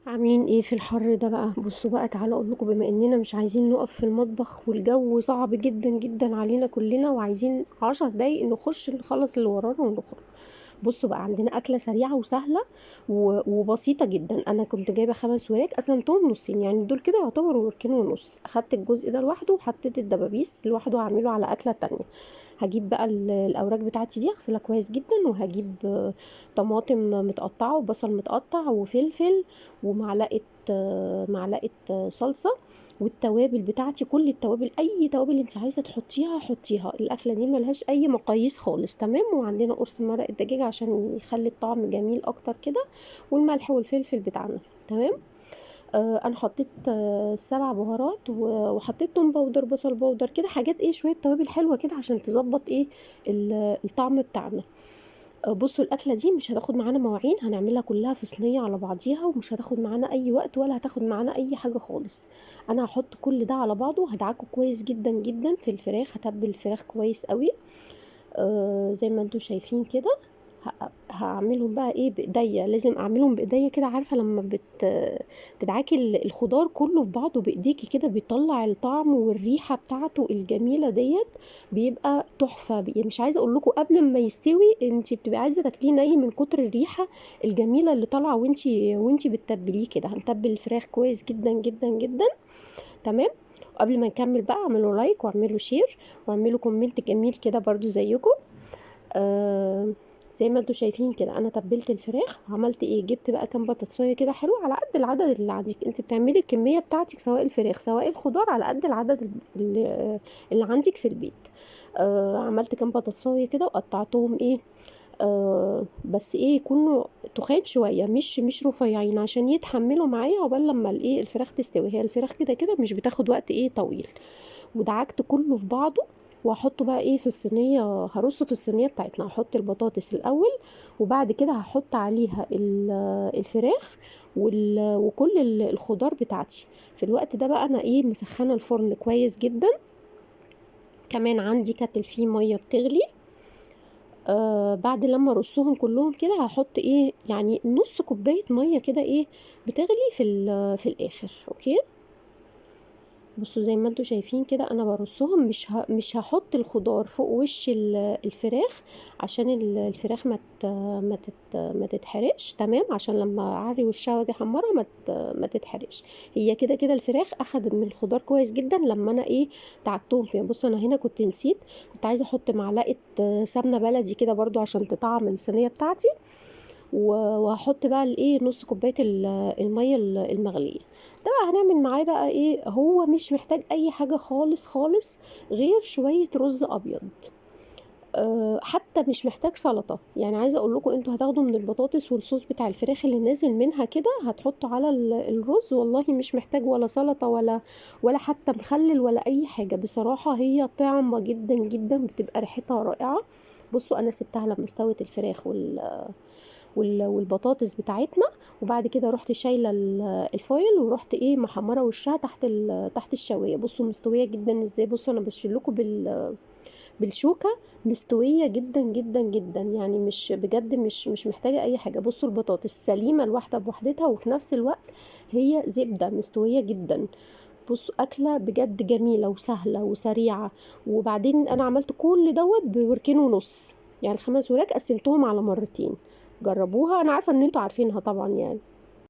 عاملين ايه في الحر ده بقى؟ بصوا بقى، تعالوا اقول لكم. بما اننا مش عايزين نقف في المطبخ والجو صعب جدا جدا علينا كلنا، وعايزين 10 دقايق نخش نخلص اللي ورانا ونخرج. بصوا بقى، عندنا اكله سريعه وسهله وبسيطه جدا. انا كنت جايبه 5 وراك، قسمتهم نصين، يعني دول كده يعتبروا وركين ونص. اخدت الجزء ده لوحده وحطيت الدبابيس لوحده، هعمله على اكله تانية. هجيب بقى الاوراق بتاعتي دي، اغسلها كويس جدا، وهجيب طماطم متقطعه وبصل متقطع وفلفل ومعلقه صلصه، والتوابل بتاعتي، كل التوابل، اي توابل انت عايزه تحطيها حطيها. الاكله دي ملهاش اي مقاييس خالص، تمام. وعندنا قرص مرق الدجاج عشان يخلي الطعم جميل اكتر كده، والملح والفلفل بتاعنا، تمام. انا حطيت 7 بهارات وحطيت توم باودر، بصل باودر، كده حاجات، ايه، شويه توابل حلوه كده عشان تظبط ايه الطعم بتاعنا. بصوا، الاكله دي مش هتاخد معانا مواعين، هنعملها كلها في صينيه على بعضيها، ومش هتاخد معانا اي وقت ولا هتاخد معانا اي حاجه خالص. انا هحط كل ده على بعضه، هدعكه كويس جدا جدا في الفراخ، هتبل الفراخ كويس قوي. زي ما انتوا شايفين كده. هعملهم بقى ايه بايديا، لازم اعملهم بايديا كده. عارفه لما تدعكي الخضار كله في بعضه بايديكي كده، بيطلع الطعم والريحه بتاعته الجميله ديت. بيبقى تحفه. يعني مش عايزه اقول لكم، قبل ما يستوي انت بتبقي عايزه تاكليه ني من كتر الريحه الجميله اللي طالعه، وانتي بتتبليه كده. هنتبل الفراخ كويس جدا جدا جدا، تمام. قبل ما نكمل بقى، اعملوا لايك واعملوا شير واعملوا كومنت جميل كده برضو زيكم. آه زي ما انتوا شايفين كده، انا تبلت الفراخ وعملت ايه، جبت بقى كام بطاطسايه كده حلو، على قد العدد اللي عندك. انت بتعملي الكميه بتاعتك، سواء الفراخ سواء الخضار، على قد العدد اللي عندك في البيت. عملت كام بطاطسايه كده وقطعتهم، ايه، بس ايه، يكونوا تخان شويه، مش رفيعين، عشان يتحملوا معايا عقبال لما الايه الفراخ تستوي. هي الفراخ كده كده مش بتاخد وقت ايه طويل. ودعكت كله في بعضه، وهحطه بقى ايه في الصينيه، هرصه في الصينيه بتاعتنا. هحط البطاطس الاول، وبعد كده هحط عليها الفراخ وكل الخضار بتاعتي. في الوقت ده بقى انا ايه مسخنه الفرن كويس جدا. كمان عندي كاتل فيه ميه بتغلي. بعد لما ارصهم كلهم كده، هحط ايه يعني نص كوبايه ميه كده، ايه، بتغلي في الاخر، اوكي. بصوا زي ما انتوا شايفين كده، انا برصهم، مش هحط الخضار فوق وش الفراخ، عشان الفراخ ما تتحرقش، تمام. عشان لما اعري وشها واجي احمرها ما تتحرقش. هي كده كده الفراخ اخدت من الخضار كويس جدا لما انا ايه دعكتهم فيها. بصوا، انا هنا كنت نسيت، كنت عايزه احط معلقه سمنه بلدي كده برضو عشان تطعم الصينيه بتاعتي. وهحط بقى الايه نص كوبايه الميه المغليه. ده بقى هنعمل معاه بقى ايه، هو مش محتاج اي حاجه خالص خالص غير شويه رز ابيض. حتى مش محتاج سلطه. يعني عايزه اقول لكم، انتوا هتاخدوا من البطاطس والصوص بتاع الفراخ اللي نازل منها كده، هتحطوا على الرز. والله مش محتاج ولا سلطه ولا حتى مخلل ولا اي حاجه. بصراحه هي طعمه جدا جدا، بتبقى ريحتها رائعه. بصوا، انا سبتها لما استوت الفراخ والبطاطس بتاعتنا، وبعد كده رحت شايله الفويل، ورحت ايه محمره وشها تحت الشوايه. بصوا مستويه جدا ازاي. بصوا انا بشيل لكم بالشوكه، مستويه جدا جدا جدا، يعني مش بجد مش محتاجه اي حاجه. بصوا البطاطس سليمه الواحده بوحدتها، وفي نفس الوقت هي زبده مستويه جدا. بصوا، اكله بجد جميله وسهله وسريعه. وبعدين انا عملت كل دوت بوركين ونص، يعني ال5 وراك قسمتهم على مرتين. جربوها، انا عارفه ان انتوا عارفينها طبعا يعني.